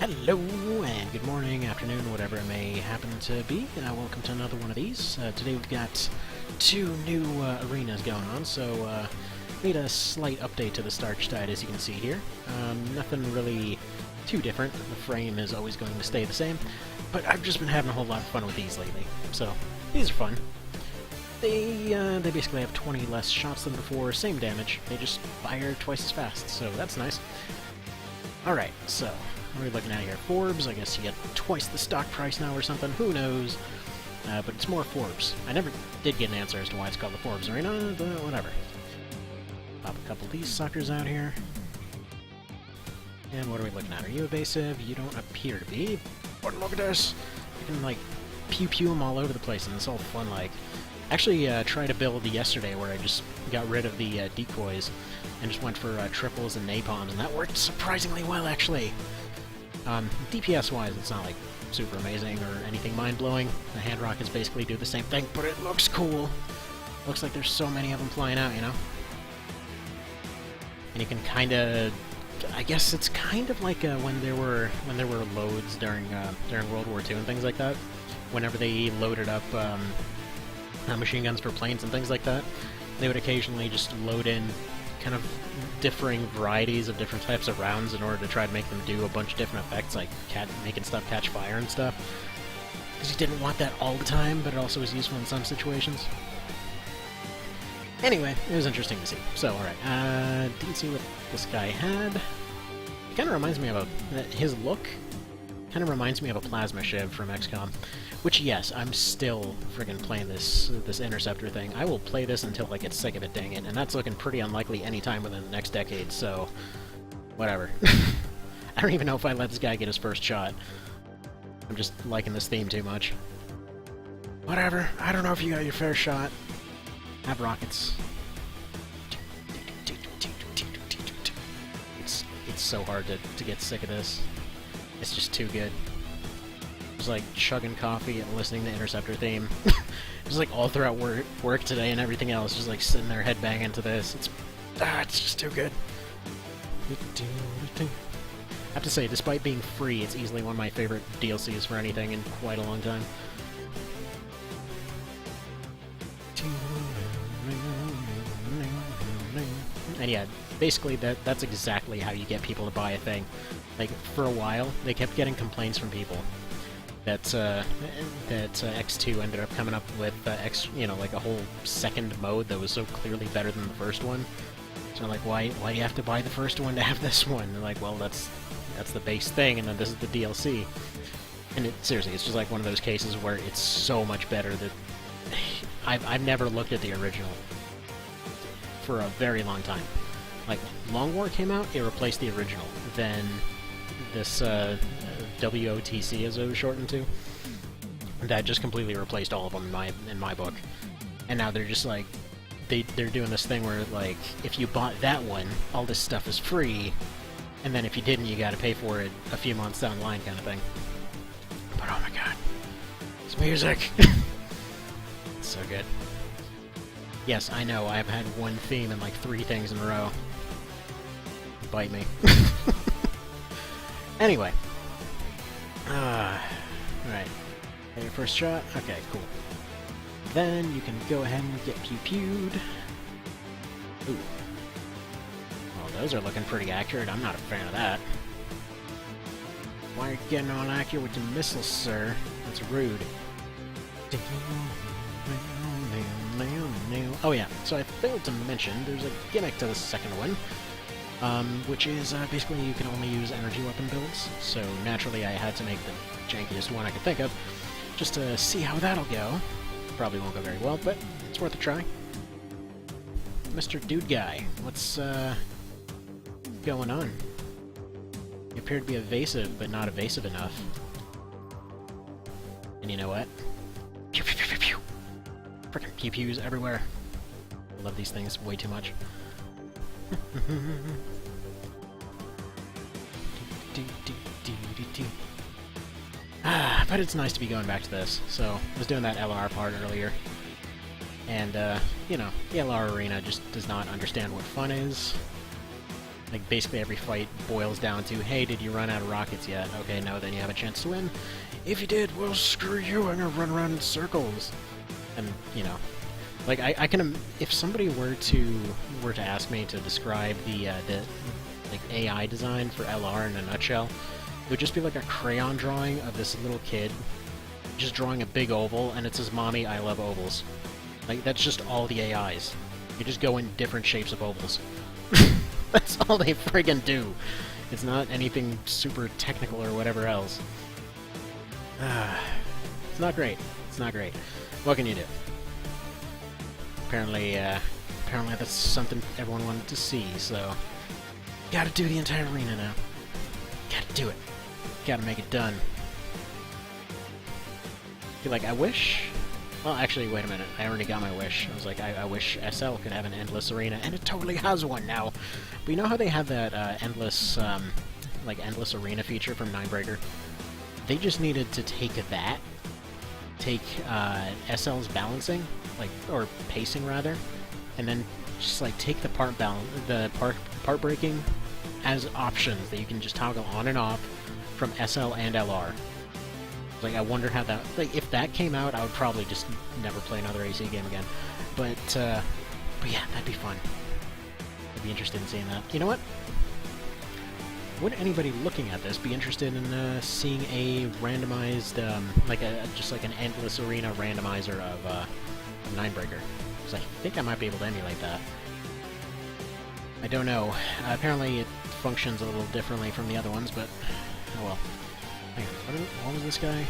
Hello, and good morning, afternoon, whatever it may happen to be. Welcome to another one of these. Today we've got two new arenas going on, so made a slight update to the start guide, as you can see here. Nothing really too different. The frame is always going to stay the same, but I've just been having a whole lot of fun with these lately. So these are fun. They basically have 20 less shots than before, same damage. They just fire twice as fast, so that's nice. Alright, so what are we looking at here? Forbes, I guess you get twice the stock price now or something, who knows? But it's more Forbes. I never did get an answer as to why it's called the Forbes Arena, but whatever. Pop a couple of these suckers out here. And what are we looking at? Are you evasive? You don't appear to be. But look at this! You can, like, pew-pew them all over the place, and it's all fun, like... Actually, tried a build yesterday where I just got rid of the decoys and just went for triples and napalms, and that worked surprisingly well, actually. DPS-wise, it's not, like, super amazing or anything mind-blowing. The hand rockets basically do the same thing, but it looks cool. Looks like there's so many of them flying out, you know? And you can kinda... I guess it's kind of like when there were loads during World War II and things like that. Whenever they loaded up machine guns for planes and things like that, they would occasionally just load in kind of differing varieties of different types of rounds in order to try to make them do a bunch of different effects, like making stuff catch fire and stuff. Because you didn't want that all the time, but it also was useful in some situations. Anyway, it was interesting to see. So, alright, didn't see what this guy had. It kind of reminds me of his look kind of reminds me of a plasma shiv from XCOM. Which, yes, I'm still friggin' playing this interceptor thing. I will play this until I get sick of it, dang it, and that's looking pretty unlikely any time within the next decade, so... whatever. I don't even know if I let this guy get his first shot. I'm just liking this theme too much. Whatever, I don't know if you got your fair shot. Have rockets. It's so hard to get sick of this. It's just too good. Just like chugging coffee and listening to Interceptor theme. Just like all throughout work today and everything else, just like sitting there headbanging to this. It's just too good. I have to say, despite being free, it's easily one of my favorite DLCs for anything in quite a long time. And yeah, basically that's exactly how you get people to buy a thing. Like, for a while, they kept getting complaints from people that X2 ended up coming up with like a whole second mode that was so clearly better than the first one. So like, why do you have to buy the first one to have this one? They're like, well, that's the base thing, and then this is the DLC. And seriously, it's just like one of those cases where it's so much better that I've never looked at the original for a very long time. Like, Long War came out, it replaced the original. Then this WOTC, as it was shortened to, that just completely replaced all of them in my book. And now they're just like, they're doing this thing where, like, if you bought that one, all this stuff is free, and then if you didn't, you gotta pay for it a few months down the line, kind of thing. But oh my god, it's music! It's so good. Yes, I know, I've had one theme in like 3 things in a row. Bite me. Anyway. Alright. Got your first shot? Okay, cool. Then you can go ahead and get pew-pewed. Ooh. Well, those are looking pretty accurate. I'm not a fan of that. Why are you getting all accurate with your missiles, sir? That's rude. Oh yeah, so I failed to mention there's a gimmick to the second one. Which is basically you can only use energy weapon builds, so naturally I had to make the jankiest one I could think of, just to see how that'll go. Probably won't go very well, but it's worth a try. Mr. Dude Guy, what's going on? You appear to be evasive, but not evasive enough. And you know what? Pew pew pew pew pew! Frickin' pew-pews everywhere. I love these things way too much. But it's nice to be going back to this. So, I was doing that LR part earlier. And, you know, the LR arena just does not understand what fun is. Like, basically every fight boils down to, hey, did you run out of rockets yet? Okay, no, then you have a chance to win. If you did, well, screw you, I'm gonna run around in circles. And, you know, like, I can, if somebody were to ask me to describe the like, AI design for LR in a nutshell, it would just be like a crayon drawing of this little kid just drawing a big oval, and it says, "Mommy, I love ovals." Like, that's just all the AIs. You just go in different shapes of ovals. That's all they friggin' do. It's not anything super technical or whatever else. It's not great. It's not great. What can you do? Apparently that's something everyone wanted to see, so... Gotta do the entire arena now. Gotta do it. Gotta make it done. Feel like I wish... Well, actually, wait a minute. I already got my wish. I was like, I wish SL could have an endless arena, and it totally has one now. But you know how they have that endless arena feature from Ninebreaker? They just needed to take that, take SL's balancing, like, or pacing rather, and then just like take the part breaking as options that you can just toggle on and off from SL and LR. Like, I wonder how that... Like, if that came out, I would probably just never play another AC game again. But yeah, that'd be fun. I'd be interested in seeing that. You know what? Would anybody looking at this be interested in seeing a randomized, just like an endless arena randomizer of Ninebreaker? Because I think I might be able to emulate that. I don't know. Apparently it functions a little differently from the other ones, but... Oh well. Hang on, what was this guy?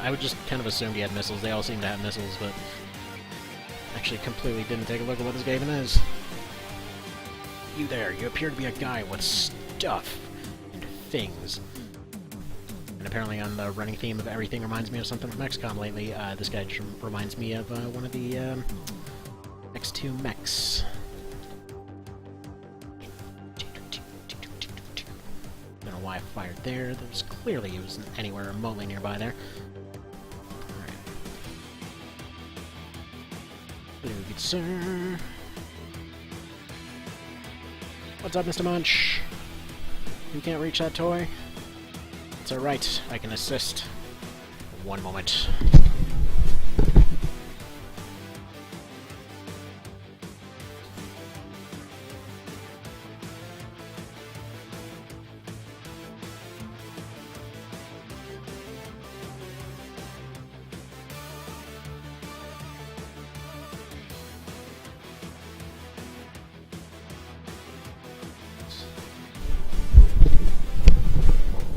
I would just kind of assumed he had missiles. They all seem to have missiles, but... Actually completely didn't take a look at what this guy even is. You there, you appear to be a guy with stuff and things. And apparently on the running theme of everything reminds me of something from XCOM lately, this guy just reminds me of one of the X2 mechs. Don't know why I fired there. There was clearly he wasn't anywhere remotely nearby there. Alright. Hello, good sir. What's up, Mr. Munch? You can't reach that toy? It's alright, I can assist. One moment.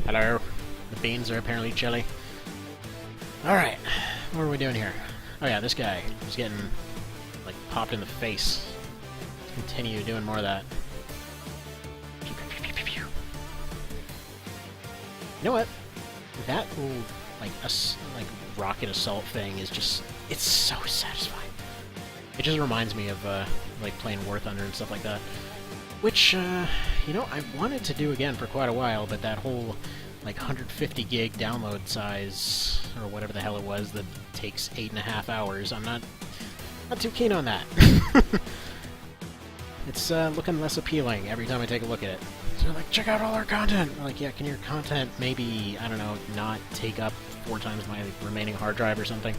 Hello. The beans are apparently chilly. Alright, what are we doing here? Oh yeah, this guy is getting, like, popped in the face. Let's continue doing more of that. You know what? That little, like rocket assault thing is just, it's so satisfying. It just reminds me of, like, playing War Thunder and stuff like that. Which, you know, I wanted to do again for quite a while, but that whole, like, 150 gig download size, or whatever the hell it was, that takes 8.5 hours, I'm not too keen on that. It's, looking less appealing every time I take a look at it. So they're like, check out all our content! I'm like, yeah, can your content maybe, I don't know, not take up 4 times my remaining hard drive or something?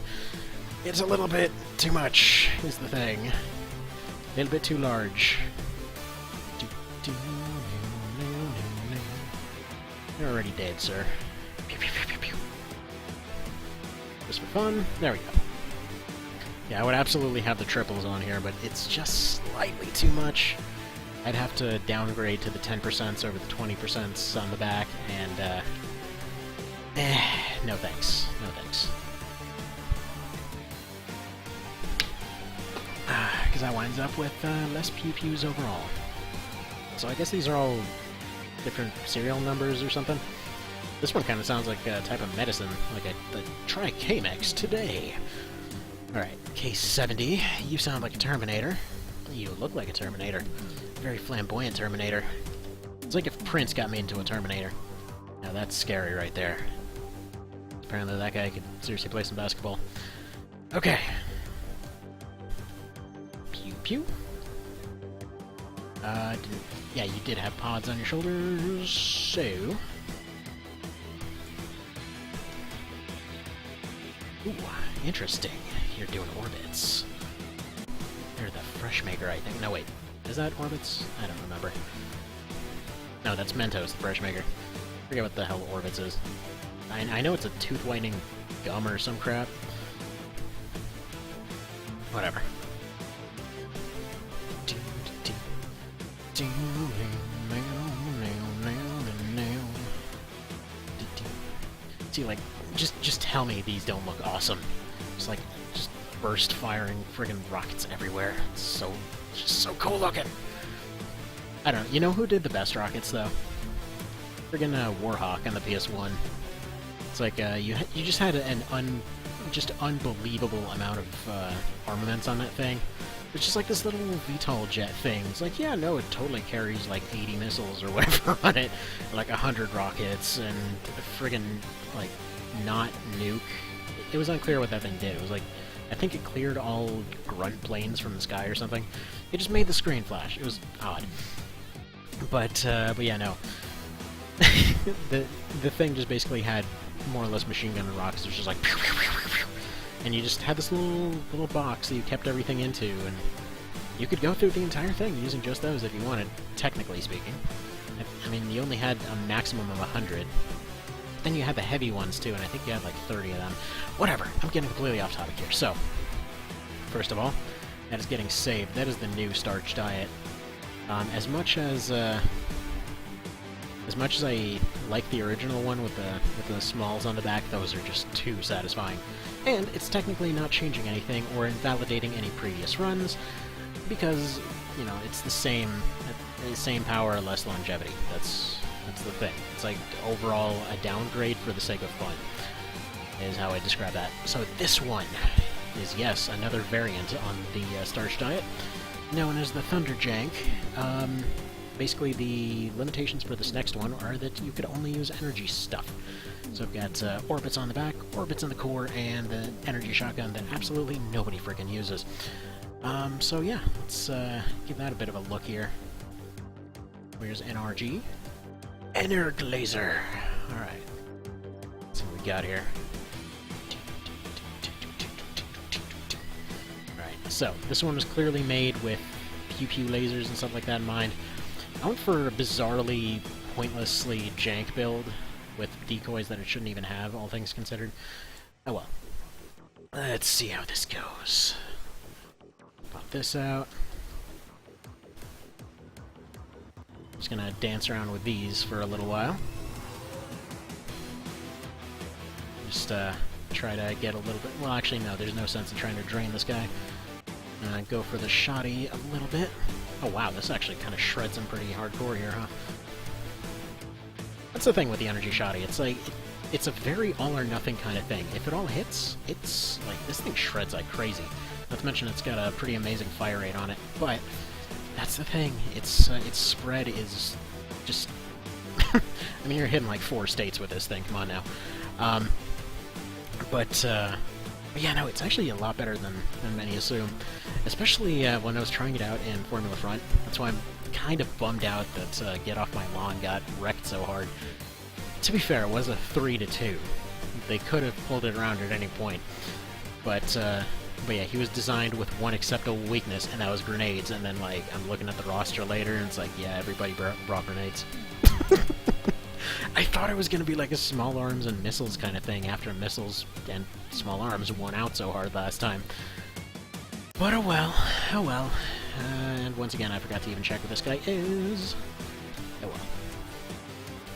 It's a little bit too much, is the thing. A little bit too large. You're already dead, sir. Pew, pew, pew, pew, pew. Just for fun. There we go. Yeah, I would absolutely have the triples on here, but it's just slightly too much. I'd have to downgrade to the 10% over the 20% on the back, and, no thanks. No thanks. Because that winds up with, less pew-pews overall. So I guess these are all different serial numbers or something. This one kind of sounds like a type of medicine, like try K-Mex today. Alright, K70, you sound like a Terminator. You look like a Terminator. Very flamboyant Terminator. It's like if Prince got me into a Terminator. Now that's scary right there. Apparently that guy could seriously play some basketball. Okay. Pew pew. Yeah, you did have pods on your shoulders, so... Ooh, interesting. You're doing orbits. You're the Fresh Maker, I think. No, wait. Is that orbits? I don't remember. No, that's Mentos, the Fresh Maker. I forget what the hell orbits is. I know it's a tooth whitening gum or some crap. Whatever. See, like, just tell me these don't look awesome. Just like, just burst firing friggin' rockets everywhere. It's just so cool looking. I don't know. You know who did the best rockets though? Friggin' Warhawk on the PS1. It's like you just had an just unbelievable amount of armaments on that thing. It's just like this little VTOL jet thing. It's like, yeah, no, it totally carries like 80 missiles or whatever on it, like 100 rockets, and friggin' like not nuke. It was unclear what that thing did. It was like, I think it cleared all grunt planes from the sky or something. It just made the screen flash. It was odd. But yeah, no. the thing just basically had more or less machine gun and rockets. It was just like pew, pew, pew, pew, pew. And you just had this little box that you kept everything into, and you could go through the entire thing using just those if you wanted, technically speaking. I mean, you only had a maximum of 100. Then you had the heavy ones too, and I think you had like 30 of them. Whatever, I'm getting completely off topic here. So, first of all, that is getting saved. That is the new starch diet. As much as I like the original one with the smalls on the back, those are just too satisfying. And it's technically not changing anything or invalidating any previous runs, because, you know, it's the same power, less longevity. That's the thing. It's like overall a downgrade for the sake of fun, is how I describe that. So this one is, yes, another variant on the starch diet, known as the Thunder Jank. Basically, the limitations for this next one are that you could only use energy stuff. So I've got orbits on the back, orbits in the core, and the energy shotgun that absolutely nobody freaking uses. So yeah, let's give that a bit of a look here. Where's NRG? EnerG laser! Alright. Let's see what we got here. Alright, so this one was clearly made with pew-pew lasers and stuff like that in mind. I went for a bizarrely, pointlessly jank build with decoys that it shouldn't even have, all things considered. Oh well. Let's see how this goes. Pop this out. Just gonna dance around with these for a little while. Just try to get a little bit... Well, actually, no, there's no sense in trying to drain this guy. Go for the shoddy a little bit. Oh wow, this actually kind of shreds him pretty hardcore here, huh? That's the thing with the energy shoddy. It's like, it's a very all-or-nothing kind of thing. If it all hits, it's like, this thing shreds like crazy. Not to mention it's got a pretty amazing fire rate on it, but that's the thing. Its spread is just... I mean, you're hitting like 4 states with this thing, come on now. But yeah, no, it's actually a lot better than many assume. Especially when I was trying it out in Formula Front. That's why I'm kind of bummed out that Get Off My Lawn got wrecked so hard. To be fair, it was a 3-2. They could have pulled it around at any point. But yeah, he was designed with one acceptable weakness, and that was grenades. And then, like, I'm looking at the roster later, and it's like, yeah, everybody brought grenades. I thought it was going to be like a small arms and missiles kind of thing after missiles and small arms won out so hard last time. But oh well, oh well. And once again, I forgot to even check what this guy is. Oh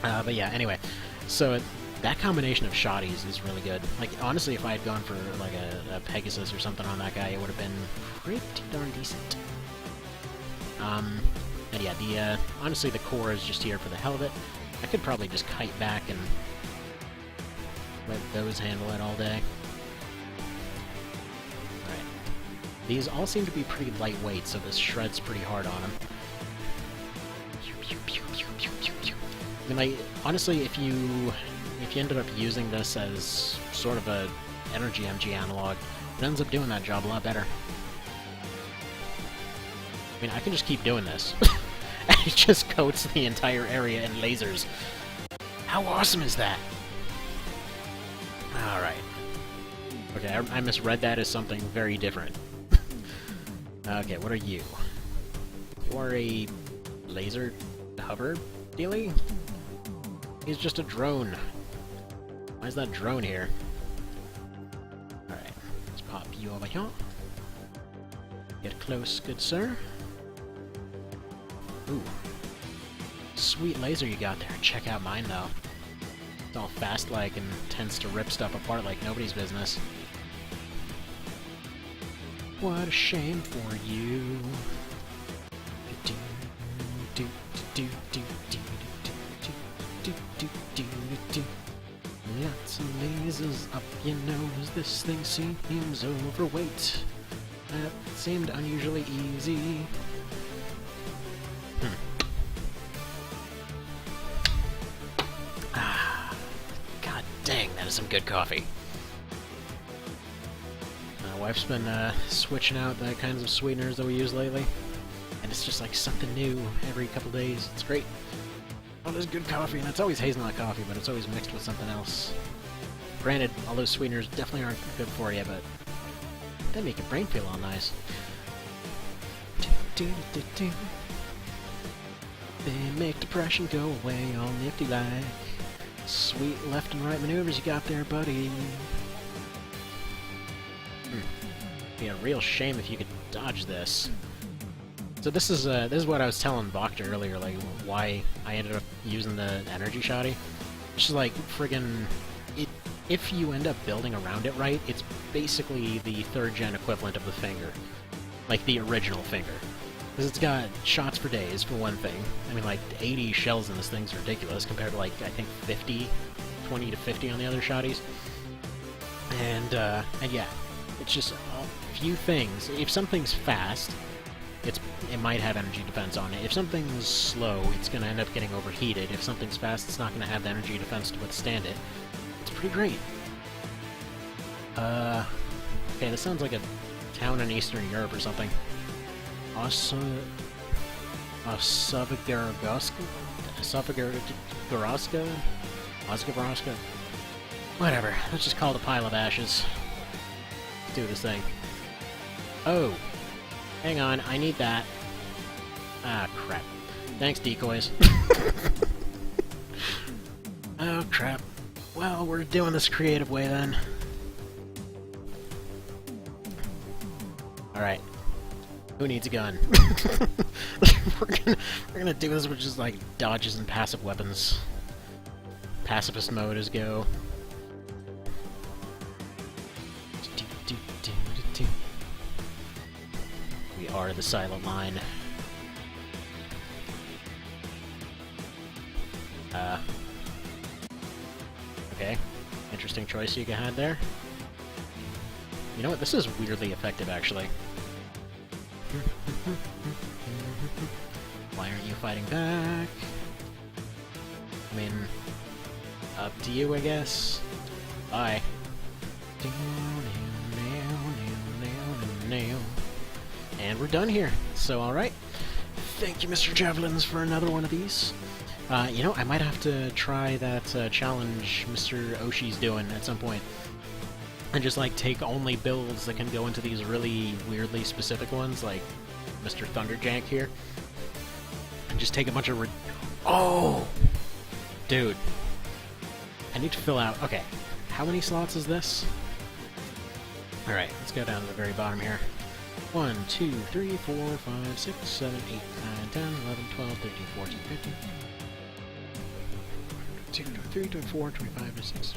well. But yeah, anyway. So that combination of shotties is really good. Like, honestly, if I had gone for like a Pegasus or something on that guy, it would have been pretty darn decent. And yeah, honestly, the core is just here for the hell of it. I could probably just kite back and let those handle it all day. Alright. These all seem to be pretty lightweight, so this shreds pretty hard on them. I mean, like, honestly, if you ended up using this as sort of a energy MG analog, it ends up doing that job a lot better. I mean, I can just keep doing this. it just coats the entire area in lasers. How awesome is that? Alright. Okay, I misread that as something very different. Okay, what are you? You are a laser hover dealie? He's just a drone. Why is that drone here? Alright, let's pop you over here. Get close, good sir. Ooh. Sweet laser you got there. Check out mine, though. It's all fast-like and tends to rip stuff apart like nobody's business. What a shame for you. Lots of lasers up your nose. This thing seems overweight. That seemed unusually easy. God dang, that is some good coffee. My wife's been switching out the kinds of sweeteners that we use lately, and it's just like something new every couple days. It's great. Oh, there's good coffee, and it's always hazelnut coffee, but it's always mixed with something else. Granted, all those sweeteners definitely aren't good for you, but they make your brain feel all nice. They make depression go away all nifty-like. Sweet left and right maneuvers you got there, buddy. Be a real shame if you could dodge this. So this is what I was telling Bokta earlier, like why I ended up using the EnerG shoddy. It's just like friggin' if you end up building around it right, it's basically the 3rd gen equivalent of the finger. Like the original finger. Because it's got shots for days, for one thing. I mean, like, 80 shells in this thing's ridiculous compared to, like, I think 20 to 50 on the other shotties. And yeah, it's just a few things. If something's fast, it might have energy defense on it. If something's slow, it's going to end up getting overheated. If something's fast, it's not going to have the energy defense to withstand it. It's pretty great. Okay, this sounds like a town in Eastern Europe or something. Osgavaraska? Whatever, let's just call it a pile of ashes. Let's do this thing. Oh! Hang on, I need that. Ah, crap. Thanks, decoys. Oh, crap. Well, we're doing this creative way, then. Alright. Who needs a gun? we're gonna do this with just like dodges and passive weapons. Pacifist mode is go. We are the silent line. Okay. Interesting choice you had there. You know what? This is weirdly effective, actually. Why aren't you fighting back? I mean, up to you, I guess. Bye. And we're done here. So, alright. Thank you, Mr. Javelins, for another one of these. You know, I might have to try that challenge Mr. Oshi's doing at some point. And just, like, take only builds that can go into these really weirdly specific ones, like Mr. Jank here. And just take a bunch of oh! Dude. I need to fill out... Okay. How many slots is this? Alright, let's go down to the very bottom here. 1, 2, 3, 4, 5, 6, 7, 8, 9, 10, 11, 12, 13, 14, 15... 2, 3, 24, 25, 26...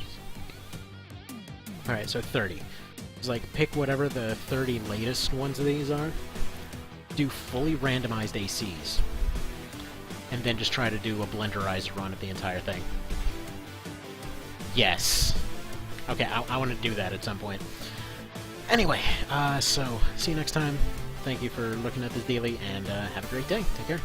Alright, so 30. It's like, pick whatever the 30 latest ones of these are, do fully randomized ACs, and then just try to do a blenderized run of the entire thing. Yes! Okay, I want to do that at some point. Anyway, so, see you next time. Thank you for looking at this daily, and have a great day. Take care.